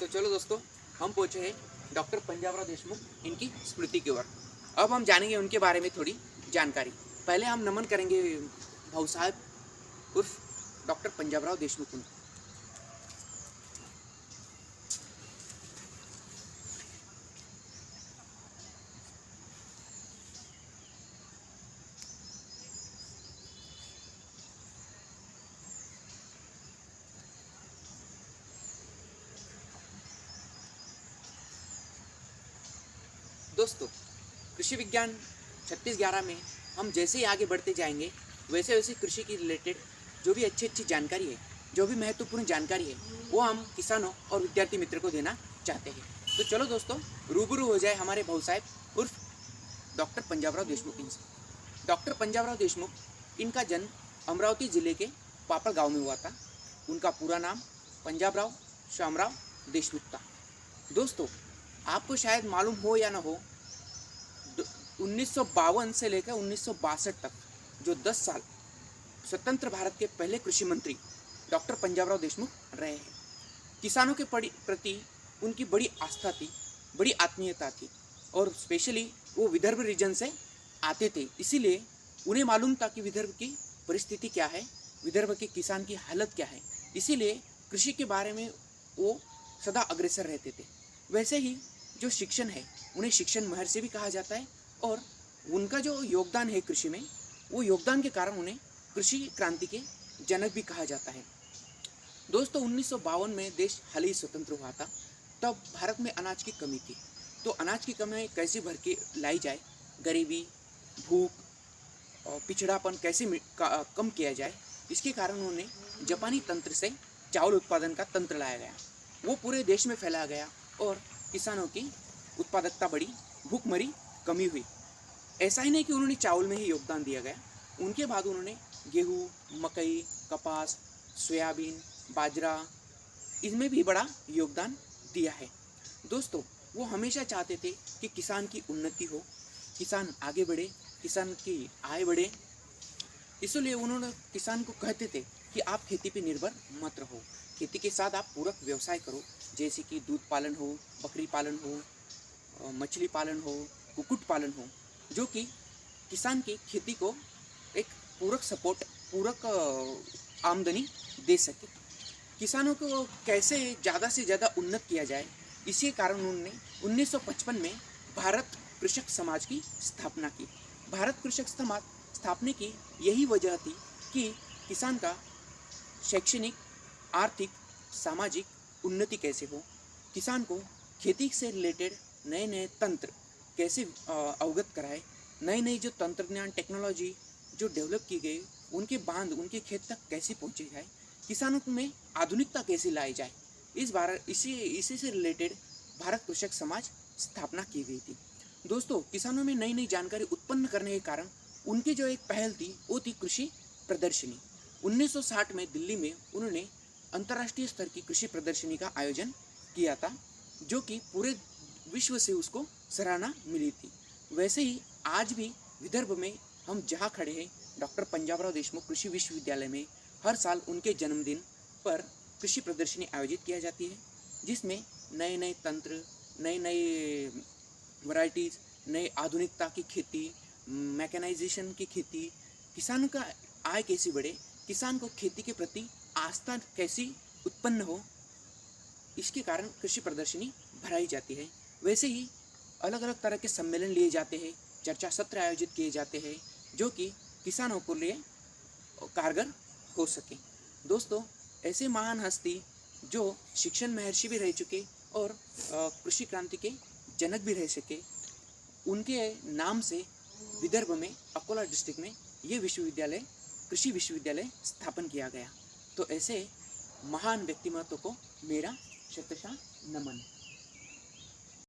तो चलो दोस्तों, हम पहुंचे हैं डॉक्टर पंजाबराव देशमुख इनकी स्मृति की ओर। अब हम जानेंगे उनके बारे में थोड़ी जानकारी। पहले हम नमन करेंगे भाऊ साहब उर्फ डॉक्टर पंजाबराव देशमुख उनको। दोस्तों, कृषि विज्ञान 3611 में हम जैसे ही आगे बढ़ते जाएंगे वैसे वैसे कृषि की रिलेटेड जो भी अच्छी जानकारी है, जो भी महत्वपूर्ण जानकारी है, वो हम किसानों और विद्यार्थी मित्र को देना चाहते हैं। तो चलो दोस्तों, रूबरू हो जाए हमारे भाऊ साहब उर्फ डॉक्टर पंजाबराव देशमुख इनसे। डॉक्टर पंजाबराव देशमुख इनका जन्म अमरावती जिले के पापड़ गांव में हुआ था। उनका पूरा नाम पंजाबराव श्यामराव देशमुख था। दोस्तों, आपको शायद मालूम हो या ना हो, 1952 से लेकर 1962 तक जो 10 साल स्वतंत्र भारत के पहले कृषि मंत्री डॉक्टर पंजाबराव देशमुख रहे हैं। किसानों के प्रति उनकी बड़ी आस्था थी, बड़ी आत्मीयता थी, और स्पेशली वो विदर्भ रीजन से आते थे, इसीलिए उन्हें मालूम था कि विदर्भ की परिस्थिति क्या है, विदर्भ के किसान की हालत क्या है। इसीलिए कृषि के बारे में वो सदा अग्रसर रहते थे। वैसे ही जो शिक्षण है, उन्हें शिक्षण महर्षि भी कहा जाता है, और उनका जो योगदान है कृषि में, वो योगदान के कारण उन्हें कृषि क्रांति के जनक भी कहा जाता है। दोस्तों, 1952 में देश हाल ही स्वतंत्र हुआ था। तब भारत में अनाज की कमी थी। तो अनाज की कमी कैसे भर के लाई जाए, गरीबी, भूख और पिछड़ापन कैसे कम किया जाए, इसके कारण उन्होंने जापानी तंत्र से चावल उत्पादन का तंत्र लाया गया। वो पूरे देश में फैला गया और किसानों की उत्पादकता बढ़ी, भूखमरी कमी हुई। ऐसा ही नहीं कि उन्होंने चावल में ही योगदान दिया गया, उनके बाद उन्होंने गेहूँ, मकई, कपास, सोयाबीन, बाजरा, इसमें भी बड़ा योगदान दिया है। दोस्तों, वो हमेशा चाहते थे कि किसान की उन्नति हो, किसान आगे बढ़े, किसान की आय बढ़े। इसलिए उन्होंने किसान को कहते थे कि आप खेती पे निर्भर मत रहो, खेती के साथ आप पूरक व्यवसाय करो, जैसे कि दूध पालन हो, बकरी पालन हो, मछली पालन हो, कुक्कुट पालन हो, जो कि किसान की खेती को एक पूरक सपोर्ट, पूरक आमदनी दे सके। किसानों को कैसे ज़्यादा से ज़्यादा उन्नत किया जाए, इसी कारण उन्होंने 1955 में भारत कृषक समाज की स्थापना की। भारत कृषक समाज स्थापने की यही वजह थी कि किसान का शैक्षणिक, आर्थिक, सामाजिक उन्नति कैसे हो, किसान को खेती से रिलेटेड नए नए तंत्र कैसे अवगत कराए, नई नई जो तंत्रज्ञान, टेक्नोलॉजी जो डेवलप की गई, उनके बांध उनके खेत तक कैसे पहुँचे जाए, किसानों में आधुनिकता कैसे लाई जाए, इसी से रिलेटेड भारत कृषक समाज स्थापना की गई थी। दोस्तों, किसानों में नई नई जानकारी उत्पन्न करने के कारण उनकी जो एक पहल थी वो थी कृषि प्रदर्शनी। 1960 में दिल्ली में उन्होंने अंतर्राष्ट्रीय स्तर की कृषि प्रदर्शनी का आयोजन किया था, जो कि पूरे विश्व से उसको सराहना मिली थी। वैसे ही आज भी विदर्भ में हम जहाँ खड़े हैं, डॉक्टर पंजाबराव देशमुख कृषि विश्वविद्यालय में हर साल उनके जन्मदिन पर कृषि प्रदर्शनी आयोजित किया जाती है, जिसमें नए नए तंत्र, नए नए वैरायटीज़, नए आधुनिकता की खेती, मैकेनाइजेशन की खेती, किसानों का आय कैसे बढ़े, किसान को खेती के प्रति आस्था कैसी उत्पन्न हो, इसके कारण कृषि प्रदर्शनी भराई जाती है। वैसे ही अलग अलग तरह के सम्मेलन लिए जाते हैं, चर्चा सत्र आयोजित किए जाते हैं, जो कि किसानों के लिए कारगर हो सके। दोस्तों, ऐसे महान हस्ती जो शिक्षण महर्षि भी रह चुके और कृषि क्रांति के जनक भी रह सके, उनके नाम से विदर्भ में, अकोला डिस्ट्रिक्ट में ये विश्वविद्यालय, कृषि विश्वविद्यालय स्थापन किया गया। तो ऐसे महान व्यक्तिमत्व को मेरा शतशः नमन।